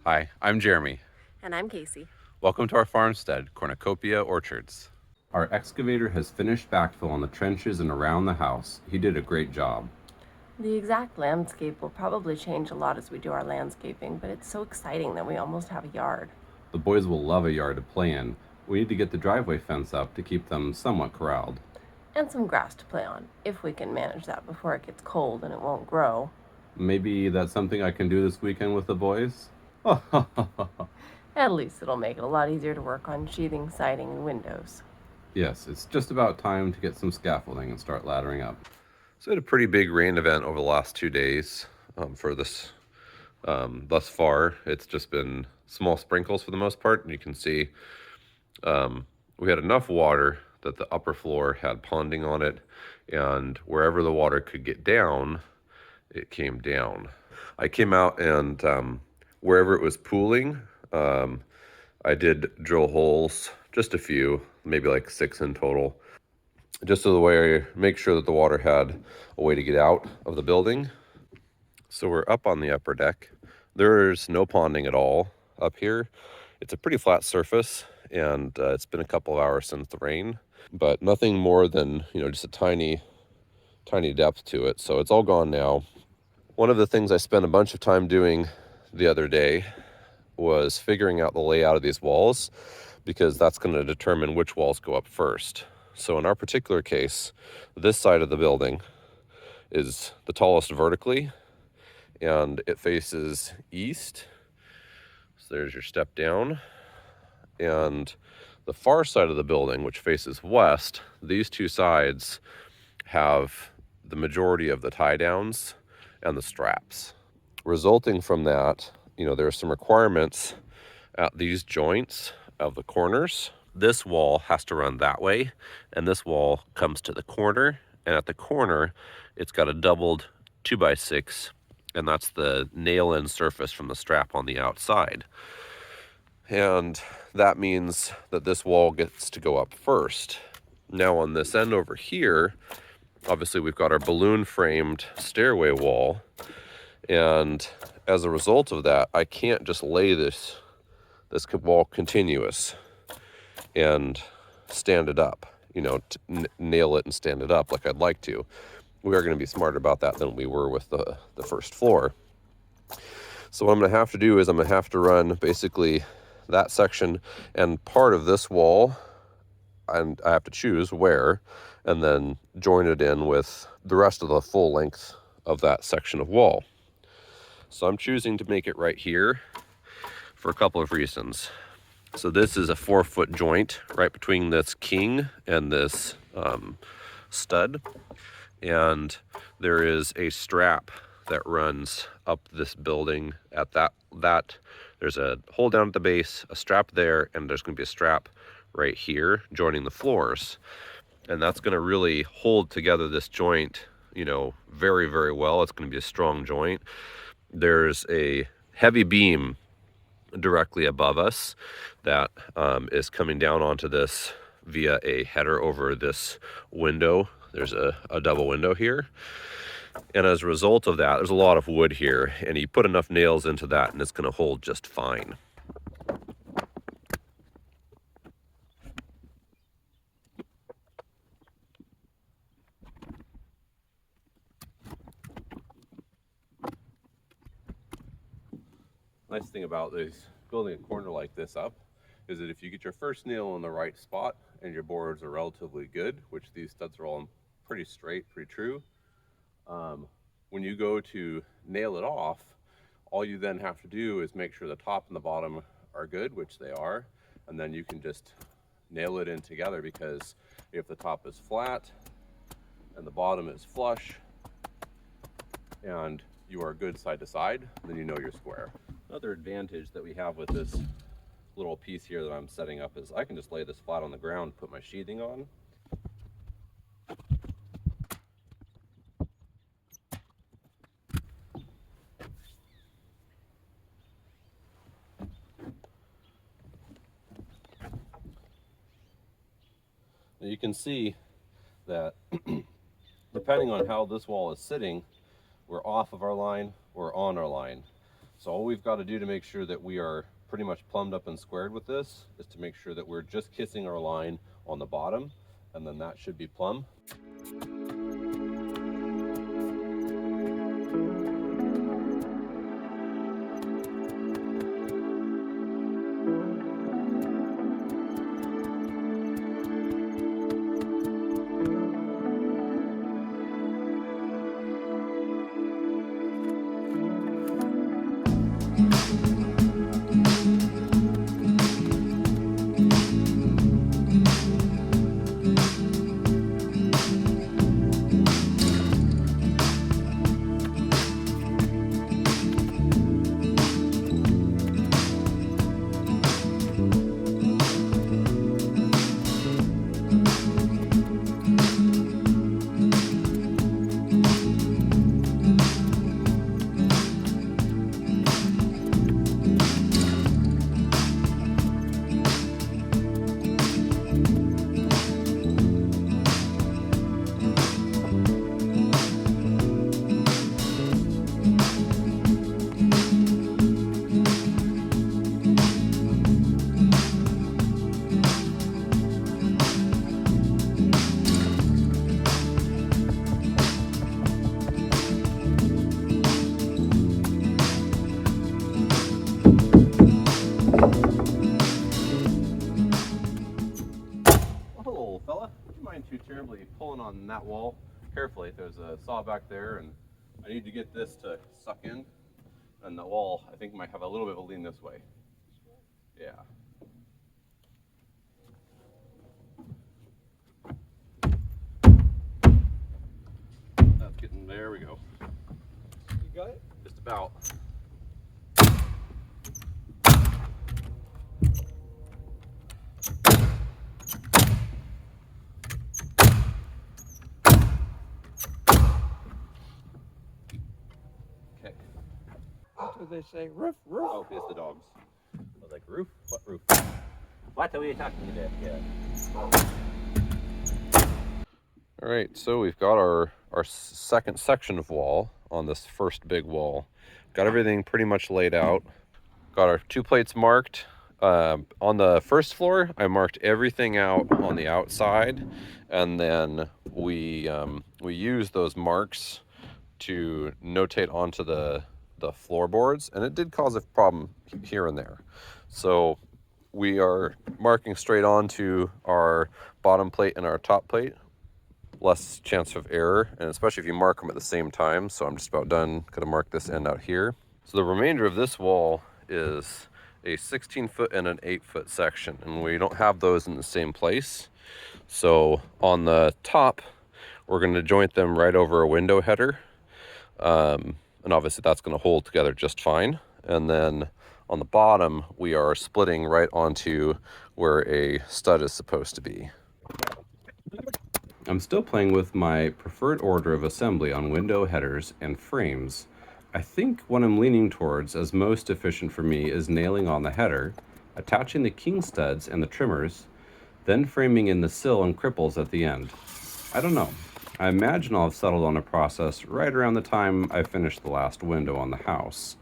Hi, I'm Jeremy. And I'm Casey. Welcome to our farmstead, Cornucopia Orchards. Our excavator has finished backfill on the trenches and around the house. He did a great job. The exact landscape will probably change a lot as we do our landscaping, but it's so exciting that we almost have a yard. The boys will love a yard to play in. We need to get the driveway fence up to keep them somewhat corralled. And some grass to play on, if we can manage that before it gets cold and it won't grow. Maybe that's something I can do this weekend with the boys? At least it'll make it a lot easier to work on sheathing, siding, and windows. Yes, it's just about time to get some scaffolding and start laddering up. So we had a pretty big rain event over the last 2 days for this. Thus far, it's just been small sprinkles for the most part. And you can see we had enough water that the upper floor had ponding on it, and wherever the water could get down, it came down. I came out and wherever it was pooling, I did drill holes, just a few, maybe like 6 in total, just so the way I make sure that the water had a way to get out of the building. So we're up on the upper deck. There's no ponding at all up here. It's a pretty flat surface, and it's been a couple of hours since the rain, but nothing more than, just a tiny depth to it. So it's all gone now. One of the things I spent a bunch of time doing the other day was figuring out the layout of these walls, because that's going to determine which walls go up first. So in our particular case, this side of the building is the tallest vertically, and it faces east. So there's your step down. And the far side of the building, which faces west, these two sides have the majority of the tie downs and the straps. Resulting from that, there are some requirements at these joints of the corners. This wall has to run that way, and this wall comes to the corner, and at the corner it's got a doubled 2x6, and that's the nail-in surface from the strap on the outside. And that means that this wall gets to go up first. Now on this end over here, obviously we've got our balloon framed stairway wall, and as a result of that, I can't just lay this wall continuous and stand it up, nail it and stand it up like I'd like to. We are going to be smarter about that than we were with the first floor. So what I'm going to have to do is I'm going to have to run basically that section and part of this wall, and I have to choose where, and then join it in with the rest of the full length of that section of wall. So I'm choosing to make it right here for a couple of reasons. So this is a 4-foot joint right between this king and this stud, and there is a strap that runs up this building at that there's a hole down at the base, a strap there, and there's going to be a strap right here joining the floors, and that's going to really hold together this joint very, very well. It's going to be a strong joint. There's a heavy beam directly above us that is coming down onto this via a header over this window. There's a double window here, and as a result of that, there's a lot of wood here, and you put enough nails into that and it's going to hold just fine. Nice thing about this building a corner like this up is that if you get your first nail in the right spot and your boards are relatively good, which these studs are all pretty straight, pretty true, when you go to nail it off, all you then have to do is make sure the top and the bottom are good, which they are, and then you can just nail it in together, because if the top is flat and the bottom is flush and you are good side to side, then you know you're square. Another advantage that we have with this little piece here that I'm setting up is I can just lay this flat on the ground, put my sheathing on. Now you can see that depending on how this wall is sitting, we're off of our line, we're on our line. So all we've got to do to make sure that we are pretty much plumbed up and squared with this is to make sure that we're just kissing our line on the bottom, and then that should be plumb. Too terribly pulling on that wall carefully. There's a saw back there, and I need to get this to suck in, and the wall I think might have a little bit of a lean this way. Yeah. That's getting, there we go. You got it? Just about. What do they say? Roof, roof. Oh, it's the dogs. I was like, roof? What roof? What are we talking about here? All right, so we've got our second section of wall on this first big wall. Got everything pretty much laid out. Got our 2 plates marked. On the first floor, I marked everything out on the outside, and then we used those marks to notate onto the floorboards, and it did cause a problem here and there. So we are marking straight onto our bottom plate and our top plate, less chance of error, and especially if you mark them at the same time. So I'm just about done. Gonna mark this end out here. So the remainder of this wall is a 16-foot and an 8-foot section, and we don't have those in the same place. So on the top, we're going to joint them right over a window header, and obviously that's going to hold together just fine. And then on the bottom, we are splitting right onto where a stud is supposed to be. I'm still playing with my preferred order of assembly on window headers and frames. I think what I'm leaning towards as most efficient for me is nailing on the header, attaching the king studs and the trimmers, then framing in the sill and cripples at the end. I don't know. I imagine I'll have settled on a process right around the time I finish the last window on the house.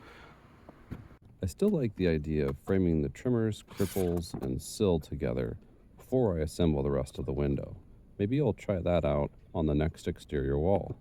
I still like the idea of framing the trimmers, cripples, and sill together before I assemble the rest of the window. Maybe I'll try that out on the next exterior wall.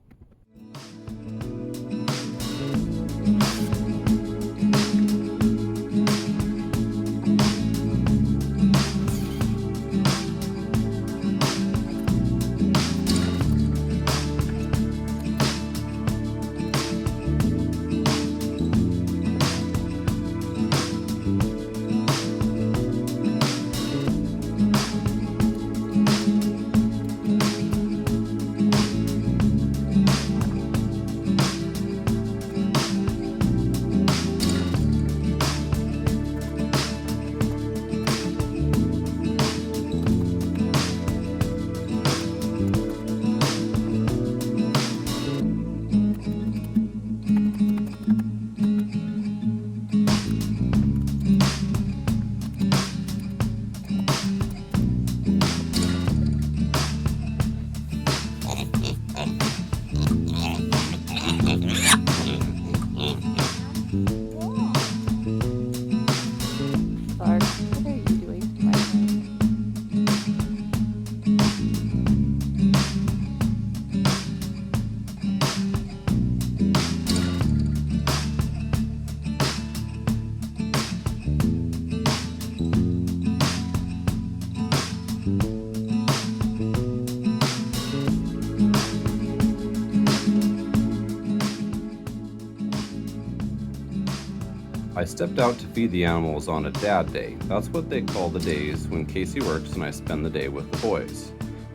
I stepped out to feed the animals on a dad day. That's what they call the days when Casey works and I spend the day with the boys.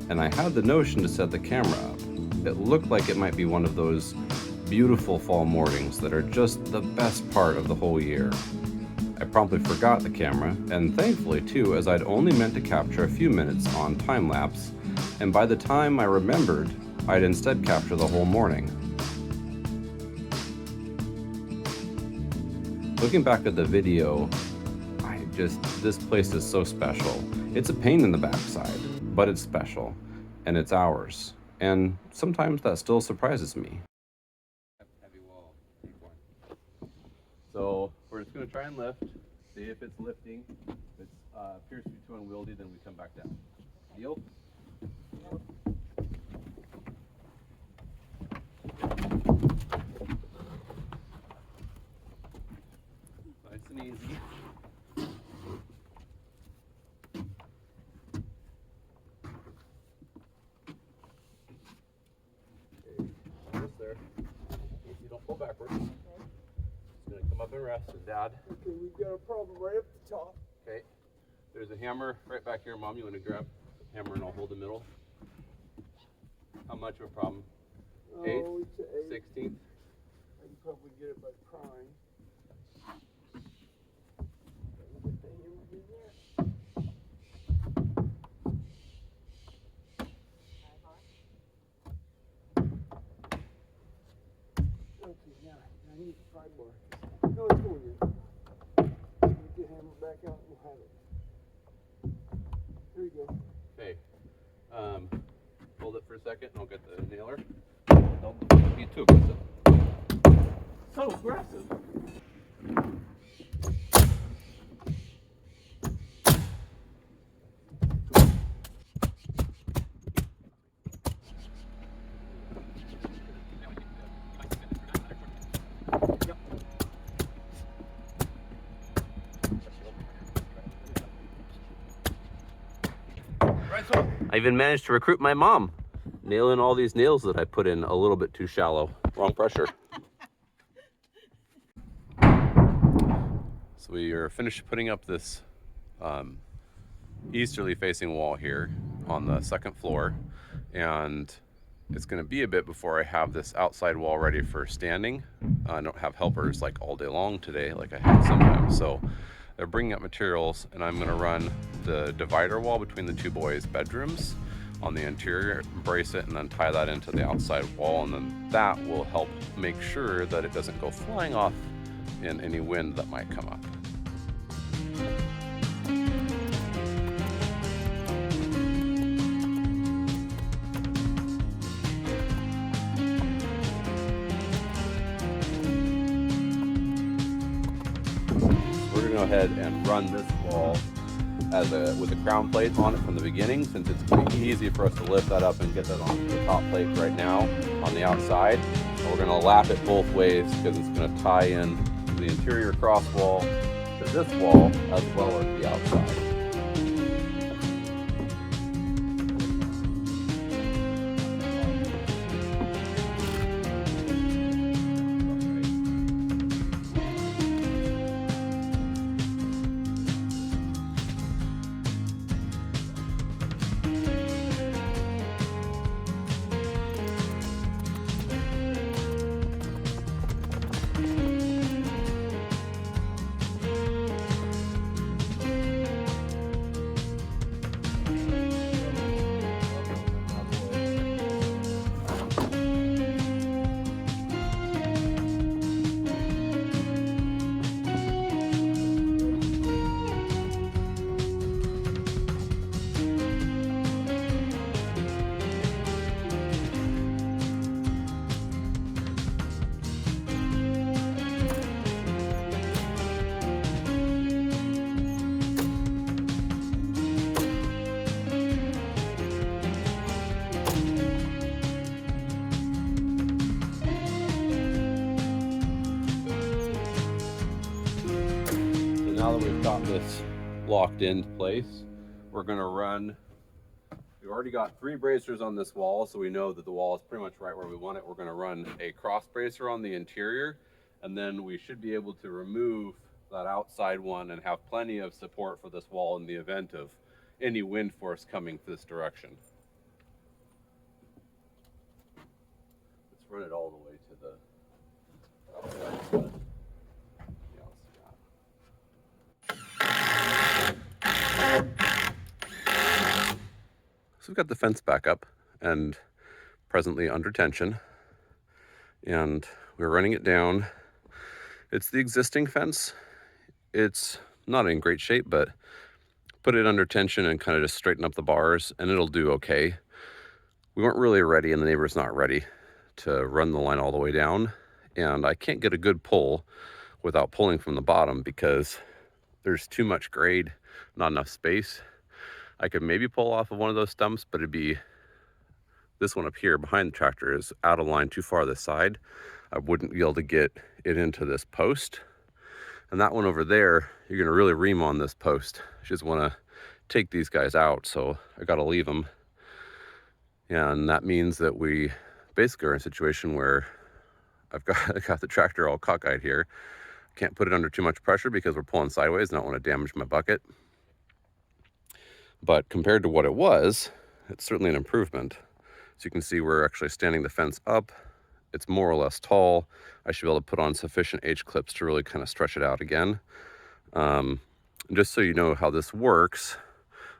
And I had the notion to set the camera up. It looked like it might be one of those beautiful fall mornings that are just the best part of the whole year. I promptly forgot the camera, and thankfully too, as I'd only meant to capture a few minutes on time lapse, and by the time I remembered, I'd instead capture the whole morning. Looking back at the video, this place is so special. It's a pain in the backside, but it's special, and it's ours. And sometimes that still surprises me. Heavy wall. So we're just gonna try and lift, see if it's lifting. If it appears to be too unwieldy, then we come back down. Deal? Nice and easy. Just there. You don't pull backwards. It's gonna come up and rest. And Dad. Okay, we've got a problem right up the top. Okay. There's a hammer right back here, Mom. You want to grab the hammer and I'll hold the middle. How much of a problem? Eighth? Oh, it's an 8. 16th? I can probably get it by prying. Okay, now I need the pry bar. No, it's going in. Get the hammer back out and we'll have it. There you go. Okay. Hold it for a second and I'll get the nailer. Don't be too aggressive. So aggressive. I even managed to recruit my mom, nailing all these nails that I put in a little bit too shallow. Wrong pressure. So we are finished putting up this easterly facing wall here on the second floor, and it's going to be a bit before I have this outside wall ready for standing. I don't have helpers like all day long today like I have sometimes, so they're bringing up materials, and I'm going to run the divider wall between the two boys' bedrooms on the interior, brace it, and then tie that into the outside wall, and then that will help make sure that it doesn't go flying off in any wind that might come up. We're going to go ahead and run this wall with a crown plate on it from the beginning, since it's pretty easy for us to lift that up and get that on the top plate right now on the outside. And we're going to lap it both ways because it's going to tie in the interior cross wall to this wall as well as the outside. Now that we've got this locked into place, we're going to run, we've already got 3 bracers on this wall, so we know that the wall is pretty much right where we want it. We're going to run a cross bracer on the interior, and then we should be able to remove that outside one and have plenty of support for this wall in the event of any wind force coming this direction. Let's run it all the way to the outside side. So we've got the fence back up and presently under tension, and we're running it down. It's the existing fence. It's not in great shape, but put it under tension and kind of just straighten up the bars and it'll do okay. We weren't really ready and the neighbor's not ready to run the line all the way down, and I can't get a good pull without pulling from the bottom because there's too much grade, not enough space. I could maybe pull off of one of those stumps, but it'd be this one up here behind the tractor is out of line too far this side. I wouldn't be able to get it into this post. And that one over there, you're gonna really ream on this post. You just wanna take these guys out, so I gotta leave them. And that means that we basically are in a situation where I got the tractor all cockeyed here. Can't put it under too much pressure because we're pulling sideways and I don't want to damage my bucket. But compared to what it was, it's certainly an improvement. So you can see we're actually standing the fence up. It's more or less tall. I should be able to put on sufficient H-clips to really kind of stretch it out again. Just so you know how this works,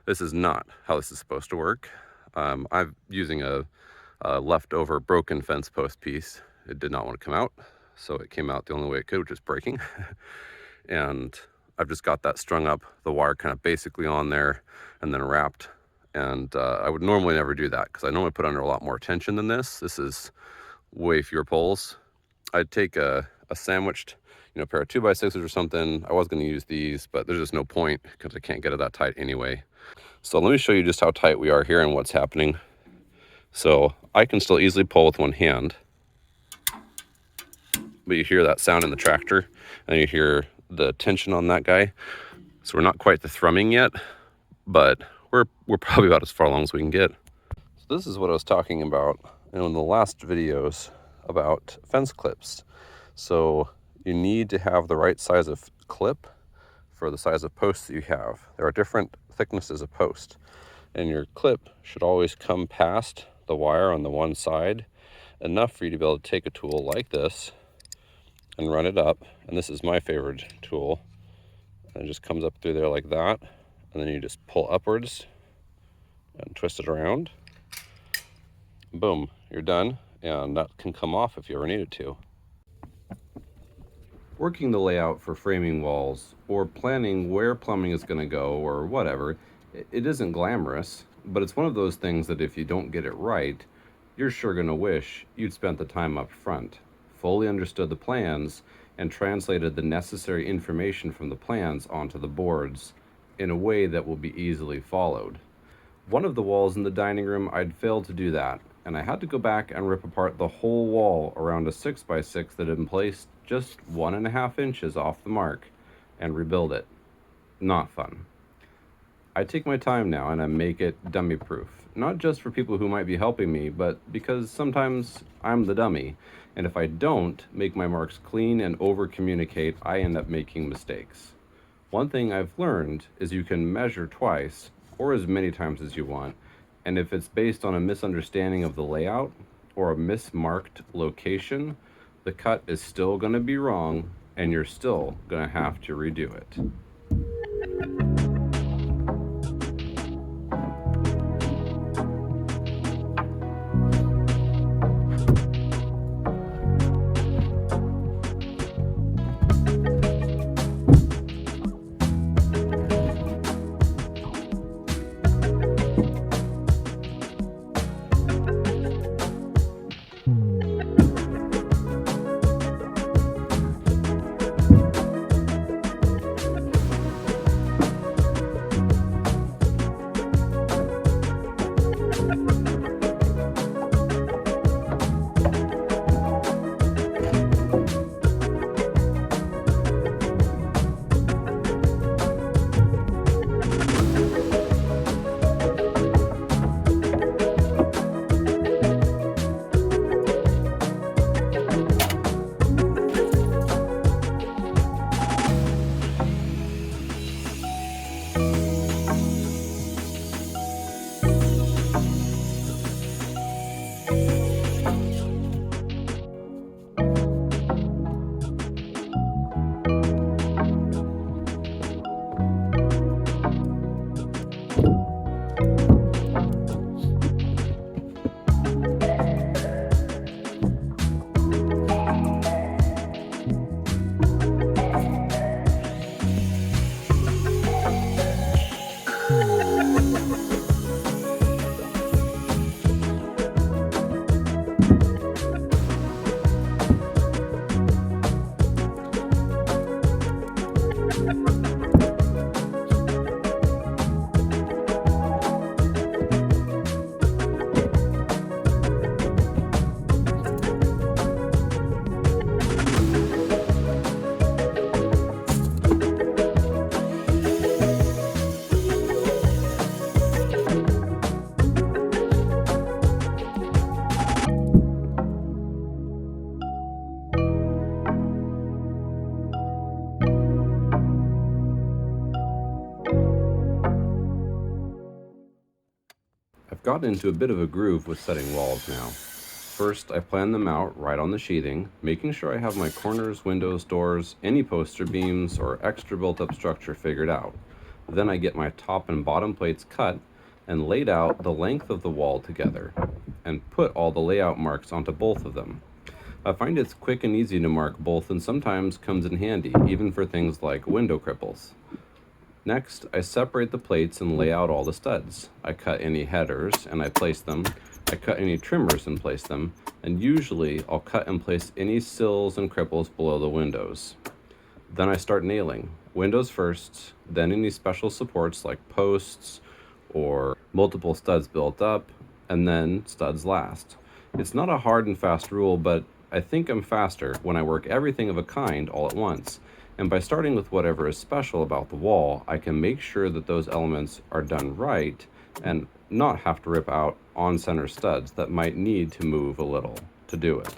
this is not how this is supposed to work. I'm using a leftover broken fence post piece. It did not want to come out, so it came out the only way it could, which is breaking. And I've just got that strung up, the wire kind of basically on there and then wrapped. And I would normally never do that because I normally put under a lot more tension than this. This is way fewer pulls. I'd take a sandwiched, pair of 2x6s or something. I was going to use these, but there's just no point because I can't get it that tight anyway. So let me show you just how tight we are here and what's happening. So I can still easily pull with one hand, but you hear that sound in the tractor and you hear the tension on that guy. So we're not quite the thrumming yet, but we're probably about as far along as we can get. So this is what I was talking about in the last videos about fence clips. So you need to have the right size of clip for the size of post that you have. There are different thicknesses of post, and your clip should always come past the wire on the one side enough for you to be able to take a tool like this and run it up. And this is my favorite tool. And it just comes up through there like that, and then you just pull upwards and twist it around. Boom, you're done, and that can come off if you ever need it to. Working the layout for framing walls or planning where plumbing is going to go or whatever, it isn't glamorous, but it's one of those things that if you don't get it right, you're sure going to wish you'd spent the time up front, fully understood the plans, and translated the necessary information from the plans onto the boards in a way that will be easily followed. One of the walls in the dining room, I'd failed to do that, and I had to go back and rip apart the whole wall around a 6x6 that had been placed just 1.5 inches off the mark and rebuild it. Not fun. I take my time now and I make it dummy proof, not just for people who might be helping me, but because sometimes I'm the dummy, and if I don't make my marks clean and over communicate, I end up making mistakes. One thing I've learned is you can measure twice or as many times as you want, and if it's based on a misunderstanding of the layout or a mismarked location, the cut is still going to be wrong and you're still going to have to redo it. gotten into a bit of a groove with setting walls now. First, I plan them out right on the sheathing, making sure I have my corners, windows, doors, any posts or beams, or extra built-up structure figured out. Then I get my top and bottom plates cut and laid out the length of the wall together, and put all the layout marks onto both of them. I find it's quick and easy to mark both, and sometimes comes in handy, even for things like window cripples. Next, I separate the plates and lay out all the studs. I cut any headers and I place them. I cut any trimmers and place them. And usually I'll cut and place any sills and cripples below the windows. Then I start nailing. Windows first, then any special supports like posts or multiple studs built up, and then studs last. It's not a hard and fast rule, but I think I'm faster when I work everything of a kind all at once. And by starting with whatever is special about the wall, I can make sure that those elements are done right and not have to rip out on-center studs that might need to move a little to do it.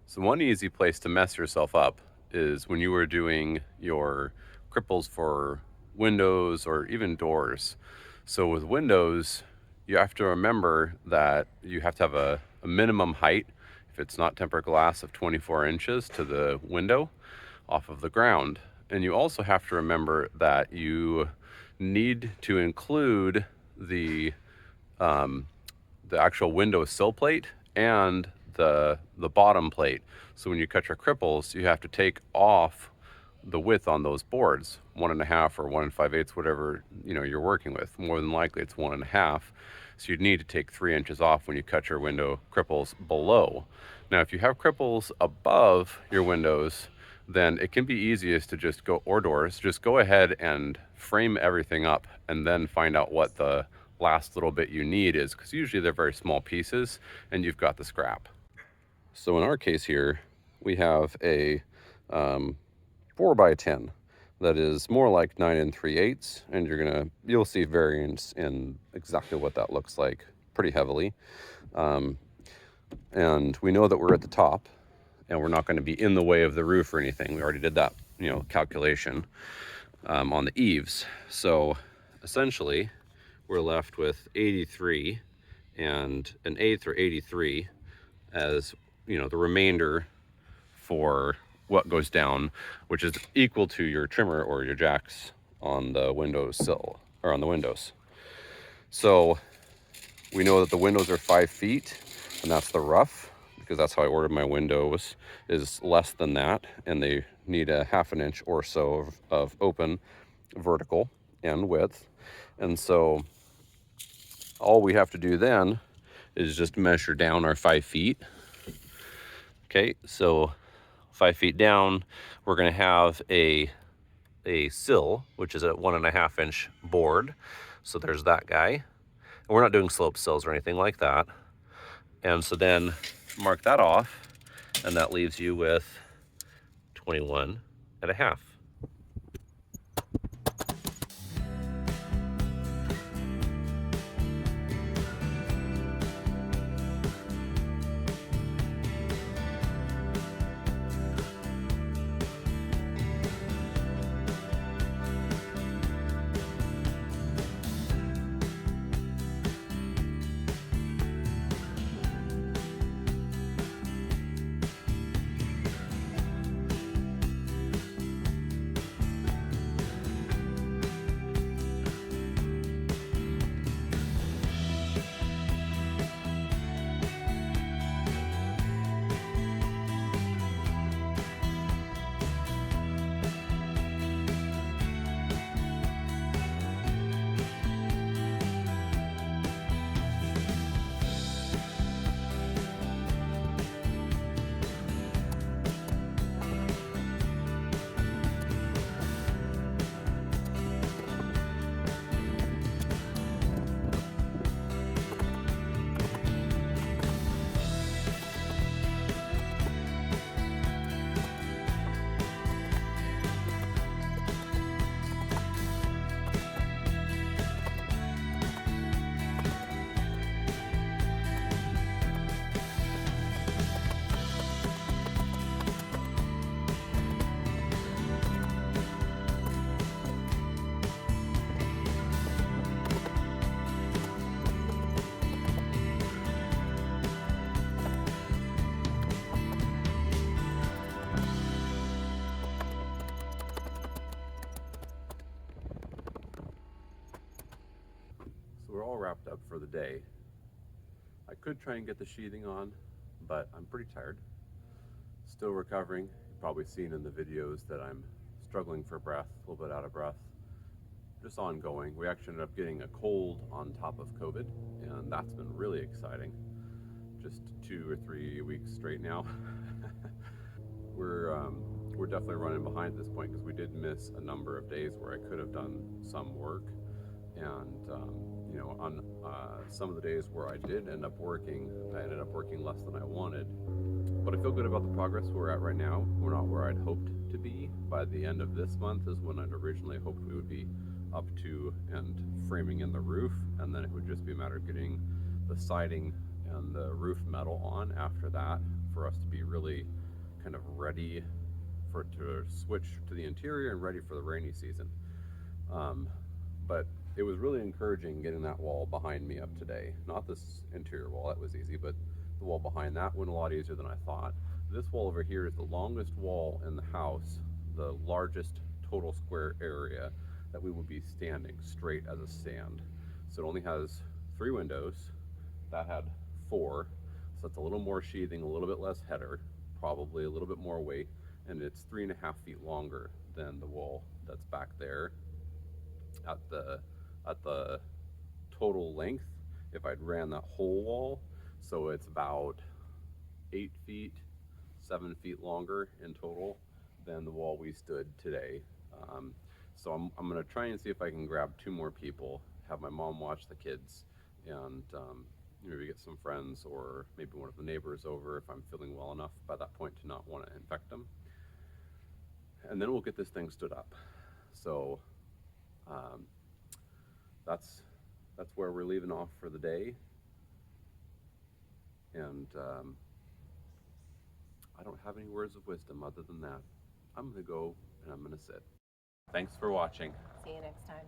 So one easy place to mess yourself up is when you were doing your cripples for windows or even doors. So with windows, you have to remember that you have to have a minimum height, if it's not tempered glass, of 24 inches to the window off of the ground. And you also have to remember that you need to include the actual window sill plate and the bottom plate. So when you cut your cripples, you have to take off the width on those boards, 1.5 or 1 5/8, whatever you're working with. More than likely it's 1.5. So you'd need to take 3 inches off when you cut your window cripples below. Now, if you have cripples above your windows, then it can be easiest to just go, or doors, just go ahead and frame everything up and then find out what the last little bit you need is, because usually they're very small pieces and you've got the scrap. So in our case here, we have a 4x10 that is more like 9 3/8, and you'll see variance in exactly what that looks like pretty heavily. And we know that we're at the top and we're not going to be in the way of the roof or anything. We already did that, calculation on the eaves. So essentially we're left with 83 and 1/8 or 83 as, the remainder for what goes down, which is equal to your trimmer or your jacks on the window sill or on the windows. So we know that the windows are 5 feet, and that's the rough, because that's how I ordered my windows, is less than that, and they need a 1/2 inch or so of open vertical and width. And so all we have to do then is just measure down our 5 feet. Okay, so 5 feet down, we're going to have a sill, which is a 1.5 inch board. So there's that guy. And we're not doing slope sills or anything like that. And so then mark that off, and that leaves you with 21.5. So we're all wrapped up for the day. I could try and get the sheathing on, but I'm pretty tired. Still recovering. You've probably seen in the videos that I'm struggling for breath, a little bit out of breath. Just ongoing. We actually ended up getting a cold on top of COVID, and that's been really exciting. Just 2 or 3 weeks straight now. We're definitely running behind at this point because we did miss a number of days where I could have done some work, and you know, on some of the days where I did end up working, I ended up working less than I wanted. But I feel good about the progress we're at right now. We're not where I'd hoped to be. By the end of this month is when I'd originally hoped we would be up to and framing in the roof, and then it would just be a matter of getting the siding and the roof metal on after that for us to be really kind of ready for it to switch to the interior and ready for the rainy season. But it was really encouraging getting that wall behind me up today. Not this interior wall, that was easy, but the wall behind that went a lot easier than I thought. This wall over here is the longest wall in the house, the largest total square area that we would be standing straight as a stand. So it only has 3 windows. That had 4, so it's a little more sheathing, a little bit less header, probably a little bit more weight, and it's 3.5 feet longer than the wall that's back there at the total length. If I'd ran that whole wall, so it's about 8 feet, 7 feet longer in total than the wall we stood today. So I'm gonna try and see if I can grab 2 more people, have my mom watch the kids, and maybe get some friends or maybe one of the neighbors over if I'm feeling well enough by that point to not want to infect them. And then we'll get this thing stood up. So that's where we're leaving off for the day. And I don't have any words of wisdom other than that. I'm gonna go and I'm gonna sit. Thanks for watching. See you next time.